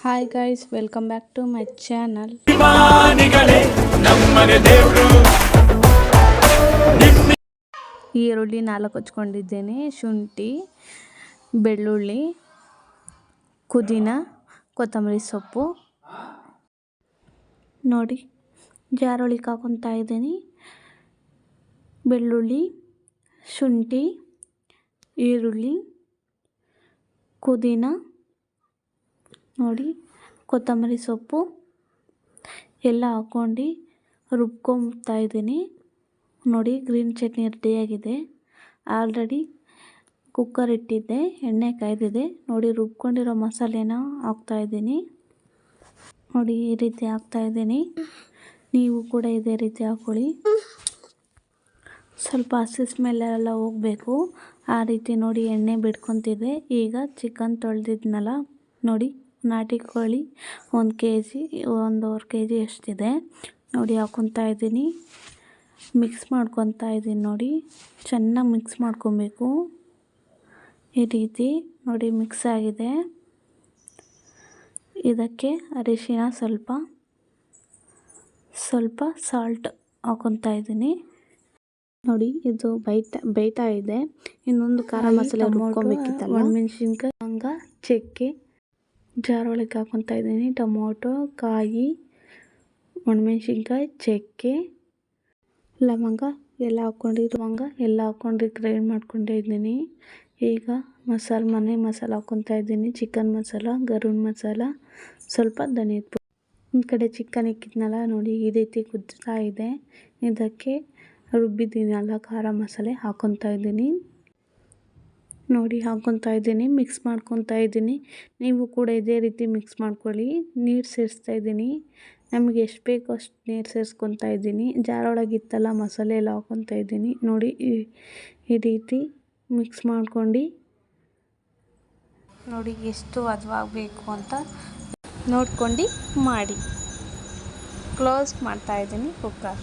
Hi guys, welcome back to my channel. ಈರುಳ್ಳಿ 4 ಹಚ್ಕೊಂಡಿದ್ದೇನೆ, ಶುಂಠಿ, ಬೆಳ್ಳುಳ್ಳಿ, ಪುದೀನ, ಕೊತ್ತಂಬರಿ ಸೊಪ್ಪು ನೋಡಿ ಜಾರೊಳಗೆ ಹಾಕೊತಾ ಇದ್ದೀನಿ. ಬೆಳ್ಳುಳ್ಳಿ, ಶುಂಠಿ, ಈರುಳ್ಳಿ, ಪುದೀನ ನೋಡಿ, ಕೊತ್ತಂಬರಿ ಸೊಪ್ಪು ಎಲ್ಲ ಹಾಕ್ಕೊಂಡು ರುಬ್ಕೊತಾ ಇದ್ದೀನಿ. ನೋಡಿ, ಗ್ರೀನ್ ಚಟ್ನಿ ರೆಡಿಯಾಗಿದೆ. ಆಲ್ರೆಡಿ ಕುಕ್ಕರ್ ಇಟ್ಟಿದ್ದೆ, ಎಣ್ಣೆ ಕಾಯ್ದಿದೆ. ನೋಡಿ, ರುಬ್ಕೊಂಡಿರೋ ಮಸಾಲೆನ ಹಾಕ್ತಾಯಿದ್ದೀನಿ. ನೋಡಿ, ಈ ರೀತಿ ಹಾಕ್ತಾಯಿದ್ದೀನಿ. ನೀವು ಕೂಡ ಇದೇ ರೀತಿ ಹಾಕ್ಕೊಳ್ಳಿ. ಸ್ವಲ್ಪ ಹಸಿ ಸ್ಮೆಲ್ಲೆಲ್ಲ ಹೋಗಬೇಕು, ಆ ರೀತಿ ನೋಡಿ ಎಣ್ಣೆ ಬಿಡ್ಕೊತಿದೆ. ಈಗ ಚಿಕನ್ ತೊಳೆದಿದ್ನಲ್ಲ ನೋಡಿ, ನಾಟಿ ಕೋಳಿ 1 kg 1.5 kg ಎಷ್ಟಿದೆ ನೋಡಿ ಹಾಕ್ಕೊತಾ ಇದ್ದೀನಿ. ಮಿಕ್ಸ್ ಮಾಡ್ಕೊತಾ ಇದ್ದೀನಿ. ನೋಡಿ, ಚೆನ್ನಾಗಿ ಮಿಕ್ಸ್ ಮಾಡ್ಕೊಬೇಕು. ಈ ರೀತಿ ನೋಡಿ ಮಿಕ್ಸ್ ಆಗಿದೆ. ಇದಕ್ಕೆ ಅರಿಶಿನ ಸ್ವಲ್ಪ ಸಾಲ್ಟ್ ಹಾಕ್ಕೊತಾ ಇದ್ದೀನಿ. ನೋಡಿ, ಇದು ಬೇಯ್ತಾ ಇದೆ. ಇನ್ನೊಂದು ಖಾರ ಮಸಾಲೆ ರುಬ್ಕೊಬೇಕಿತ್ತಲ್ಲ, ಒಣಮೆಣ್ಸಿನ್ಕಾಯಿ, ಲವಂಗ, ಚಕ್ಕೆ ಜಾರೊಳಗೆ ಹಾಕ್ಕೊತಾ ಇದ್ದೀನಿ. ಟೊಮೊಟೊ, ಕಾಯಿ, ಒಣಮೆಣ್ಸಿನ್ಕಾಯಿ, ಚಕ್ಕೆ, ಲವಂಗ ಎಲ್ಲ ಹಾಕ್ಕೊಂಡು ಗ್ರೈಂಡ್ ಮಾಡ್ಕೊಂಡಿದ್ದೀನಿ. ಈಗ ಮನೆ ಮಸಾಲ ಹಾಕ್ಕೊತಾ ಇದ್ದೀನಿ. ಚಿಕನ್ ಮಸಾಲ, ಗರಂ ಮಸಾಲ, ಸ್ವಲ್ಪ ಧನಿಯದ ಪುಡಿ. ಒಂದು ಕಡೆ ಚಿಕನ್ ಇಕ್ಕಿದ್ನಲ್ಲ ನೋಡಿ, ಈ ರೀತಿ ಕುದಿಸ್ತಾ ಇದೆ. ಇದಕ್ಕೆ ರುಬ್ಬಿದ್ದೀನಲ್ಲ ಖಾರ ಮಸಾಲೆ ಹಾಕ್ಕೊತಾ ಇದ್ದೀನಿ. ನೋಡಿ, ಹಾಕ್ಕೊತಾ ಇದ್ದೀನಿ, ಮಿಕ್ಸ್ ಮಾಡ್ಕೊತಾ ಇದ್ದೀನಿ. ನೀವು ಕೂಡ ಇದೇ ರೀತಿ ಮಿಕ್ಸ್ ಮಾಡ್ಕೊಳ್ಳಿ. ನೀರು ಸೇರಿಸ್ತಾ ಇದ್ದೀನಿ. ನಮಗೆ ಎಷ್ಟು ಬೇಕೋ ಅಷ್ಟು ನೀರು ಸೇರಿಸ್ಕೊತಾ ಇದ್ದೀನಿ. ಜಾರೊಳಗಿತ್ತಲ್ಲ ಮಸಾಲೆ ಎಲ್ಲ ಹಾಕ್ಕೊತಾ ಇದ್ದೀನಿ. ನೋಡಿ, ಈ ರೀತಿ ಮಿಕ್ಸ್ ಮಾಡ್ಕೊಂಡು ನೋಡಿ ಎಷ್ಟು ಹದವಾಗಬೇಕು ಅಂತ ನೋಡ್ಕೊಂಡು ಮಾಡಿ. ಕ್ಲೋಸ್ ಮಾಡ್ತಾ ಇದ್ದೀನಿ ಕುಕ್ಕರ್.